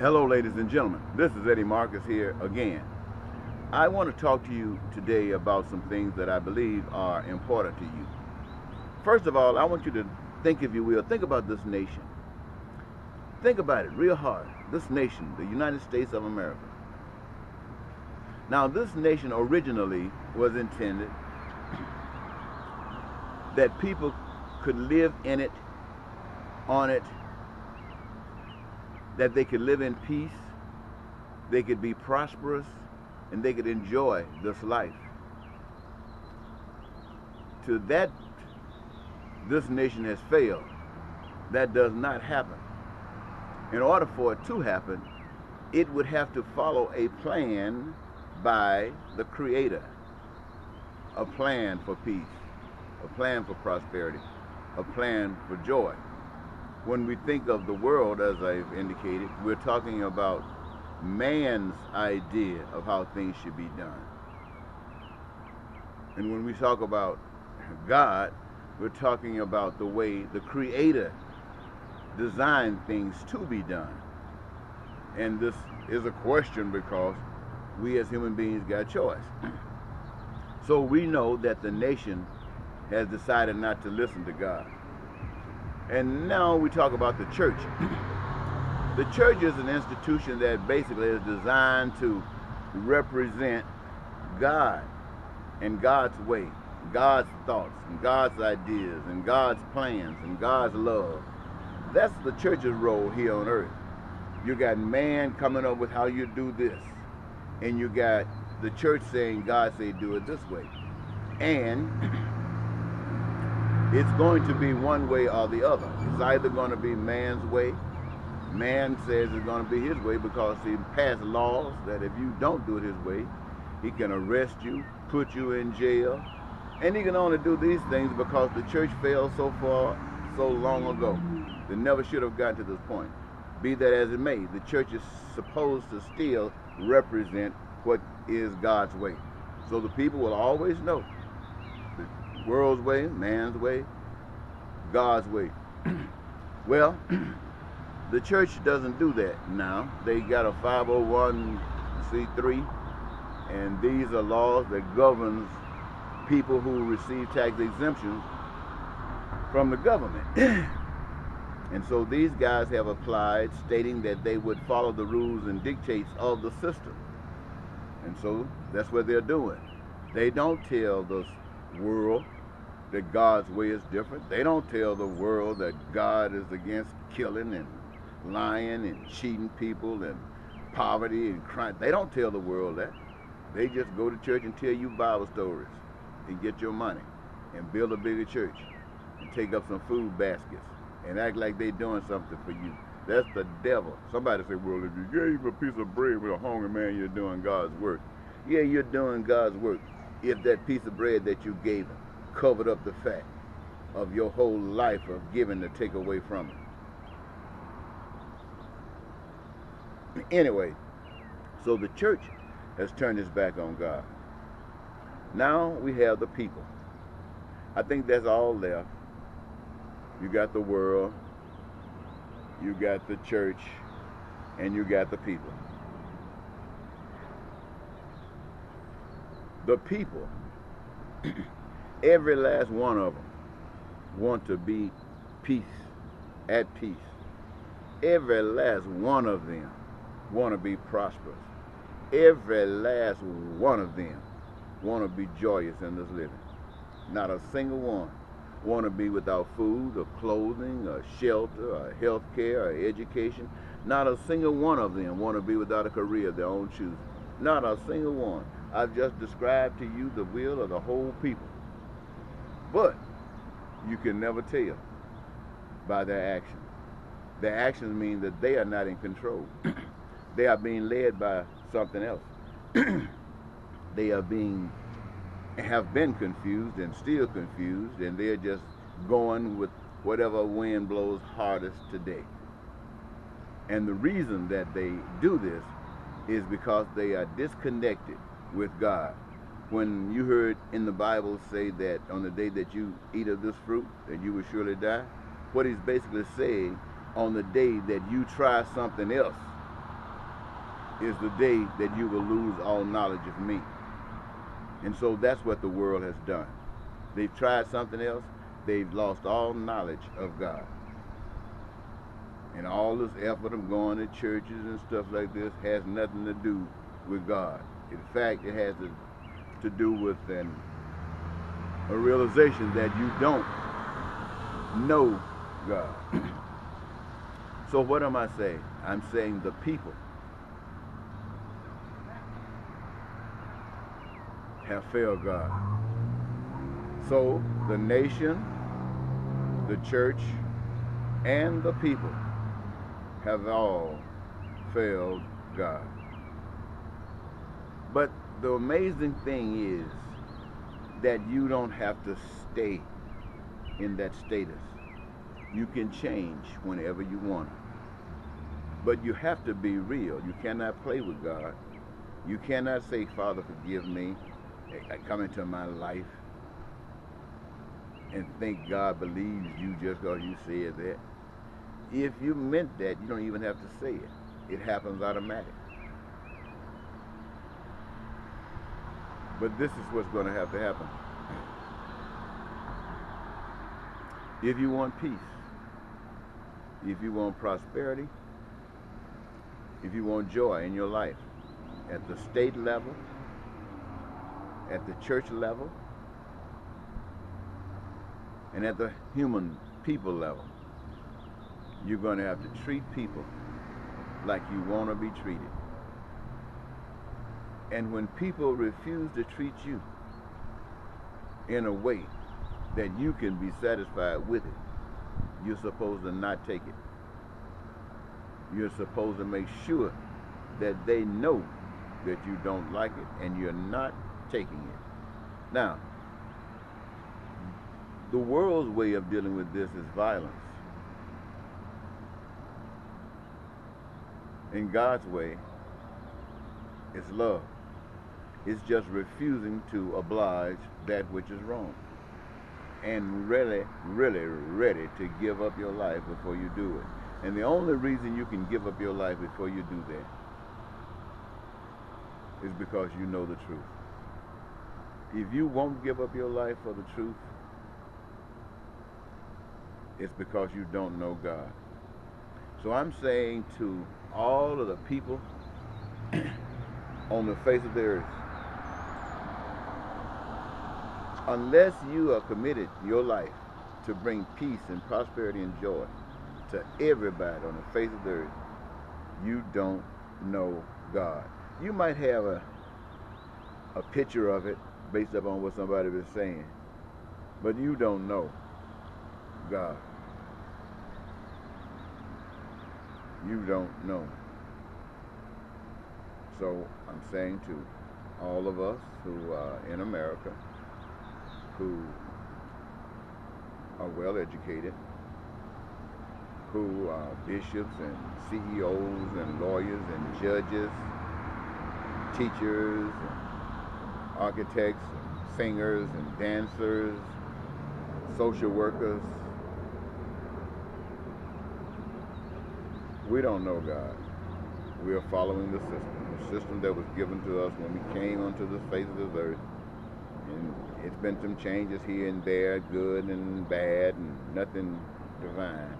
Hello, ladies and gentlemen. This is Eddie Marcus here again. I want to talk to you today about some things that I believe are important to you. First of all, I want you to think, if you will, think about this nation. Think about it real hard. This nation, the United States of America. Now, this nation originally was intended that people could live in it, on it, that they could live in peace, they could be prosperous, and they could enjoy this life. To that, this nation has failed. That does not happen. In order for it to happen, it would have to follow a plan by the Creator. A plan for peace, a plan for prosperity, a plan for joy. When we think of the world, as I've indicated, we're talking about man's idea of how things should be done. And when we talk about God, we're talking about the way the Creator designed things to be done. And this is a question because we as human beings got a choice. So we know that the nation has decided not to listen to God. And now we talk about the church. The church is an institution that basically is designed to represent God and God's way, God's thoughts, and God's ideas, and God's plans, and God's love. That's the church's role here on earth. You got man coming up with how you do this, and you got the church saying, God say do it this way. And it's going to be one way or the other. It's either going to be man's way. Man says it's going to be his way because he passed laws that if you don't do it his way, he can arrest you, put you in jail. And he can only do these things because the church failed so long ago. They never should have gotten to this point. Be that as it may, the church is supposed to still represent what is God's way. So the people will always know the world's way, man's way, God's way. Well, the church doesn't do that now. They got a 501c3, and these are laws that governs people who receive tax exemptions from the government. And so these guys have applied, stating that they would follow the rules and dictates of the system. And so that's what they're doing. They don't tell the world that God's way is different. They don't tell the world that God is against killing and lying and cheating people and poverty and crime. They don't tell the world that. They just go to church and tell you Bible stories and get your money and build a bigger church and take up some food baskets and act like they're doing something for you. That's the devil. Somebody say, well, if you gave a piece of bread with a hungry man, you're doing God's work. Yeah, you're doing God's work if that piece of bread that you gave him covered up the fact of your whole life of giving to take away from it. Anyway, so the church has turned its back on God. Now we have the people. I think that's all left. You got the world, you got the church, and you got the people. The people, every last one of them want to be at peace. Every last one of them want to be prosperous. Every last one of them want to be joyous in this living. Not a single one want to be without food or clothing or shelter or health care or education. Not a single one of them want to be without a career of their own choosing. Not a single one. I've just described to you the will of the whole people. But you can never tell by their actions. Their actions mean that they are not in control. They are being led by something else. They have been confused and still confused, and they're just going with whatever wind blows hardest today. And the reason that they do this is because they are disconnected with God. When you heard in the Bible say that on the day that you eat of this fruit, that you will surely die, what he's basically saying, on the day that you try something else is the day that you will lose all knowledge of me. And so that's what the world has done. They've tried something else. They've lost all knowledge of God. And all this effort of going to churches and stuff like this has nothing to do with God. In fact, it has to do with a realization that you don't know God. So what am I saying? I'm saying the people have failed God. So the nation, the church, and the people have all failed God. But the amazing thing is that you don't have to stay in that status. You can change whenever you want. But you have to be real. You cannot play with God. You cannot say, Father, forgive me. Come into my life and think God believes you just because you said that. If you meant that, you don't even have to say it. It happens automatic. But this is what's going to happen. If you want peace, if you want prosperity, if you want joy in your life, at the state level, at the church level, and at the human people level, you're going to have to treat people like you want to be treated. And when people refuse to treat you in a way that you can be satisfied with it, you're supposed to not take it. You're supposed to make sure that they know that you don't like it and you're not taking it. Now, the world's way of dealing with this is violence. In God's way, it's love. It's just refusing to oblige that which is wrong. And really, really ready to give up your life before you do it. And the only reason you can give up your life before you do that is because you know the truth. If you won't give up your life for the truth, it's because you don't know God. So I'm saying to all of the people on the face of the earth, unless you are committed your life to bring peace and prosperity and joy to everybody on the face of the earth, you don't know God. You might have a picture of it based upon what somebody was saying, but you don't know God. You don't know. So I'm saying to all of us who are in America, who are well educated, who are bishops and CEOs and lawyers and judges, teachers, and architects, and singers and dancers, social workers. We don't know God. We are following the system that was given to us when we came onto the face of this earth. And it's been some changes here and there, good and bad, and nothing divine.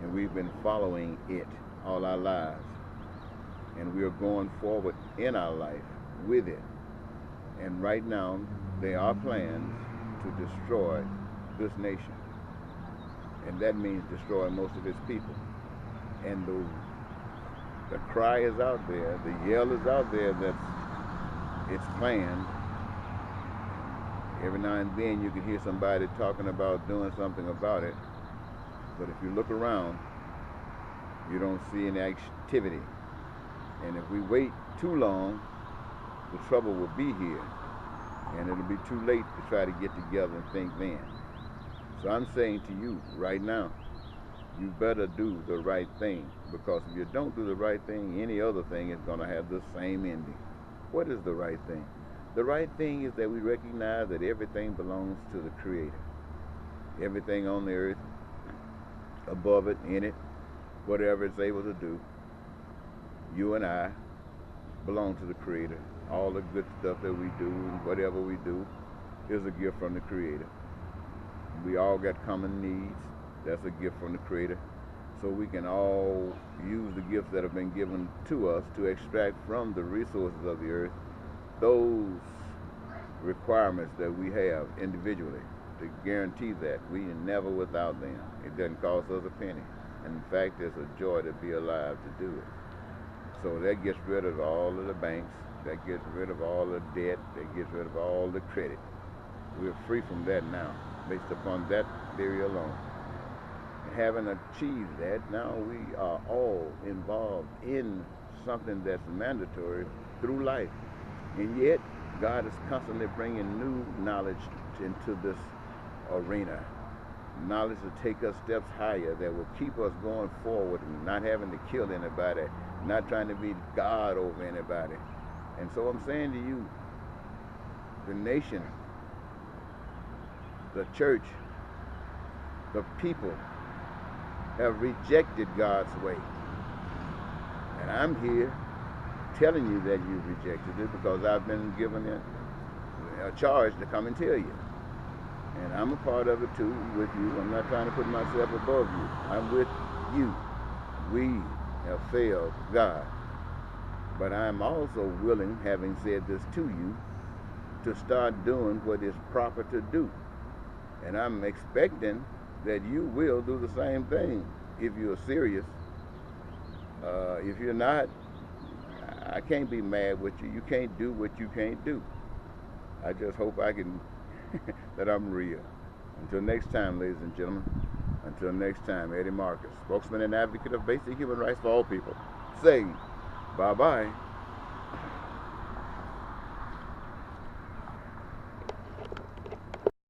And we've been following it all our lives. And we are going forward in our life with it. And right now, there are plans to destroy this nation. And that means destroy most of its people. And the cry is out there, the yell is out there that it's planned. Every now and then you can hear somebody talking about doing something about it. But if you look around, you don't see any activity. And if we wait too long, the trouble will be here. And it'll be too late to try to get together and think then. So I'm saying to you right now, you better do the right thing. Because if you don't do the right thing, any other thing is going to have the same ending. What is the right thing? The right thing is that we recognize that everything belongs to the Creator. Everything on the earth, above it, in it, whatever it's able to do, you and I belong to the Creator. All the good stuff that we do and whatever we do is a gift from the Creator. We all got common needs. That's a gift from the Creator. So we can all use the gifts that have been given to us to extract from the resources of the earth those requirements that we have individually, to guarantee that we are never without them. It doesn't cost us a penny. And in fact, it's a joy to be alive to do it. So that gets rid of all of the banks, that gets rid of all the debt, that gets rid of all the credit. We're free from that now, based upon that theory alone. Having achieved that, now we are all involved in something that's mandatory through life. And yet, God is constantly bringing new knowledge into this arena. Knowledge to take us steps higher, that will keep us going forward and not having to kill anybody, not trying to be God over anybody. And so I'm saying to you, the nation, the church, the people have rejected God's way. And I'm here telling you that you've rejected it because I've been given a charge to come and tell you. And I'm a part of it too, with you. I'm not trying to put myself above you. I'm with you. We have failed God. But I'm also willing, having said this to you, to start doing what is proper to do. And I'm expecting that you will do the same thing if you're serious. If you're not, I can't be mad with you. You can't do what you can't do. I just hope I can, that I'm real. Until next time, ladies and gentlemen. Until next time, Eddie Marcus, spokesman and advocate of basic human rights for all people, saying bye-bye.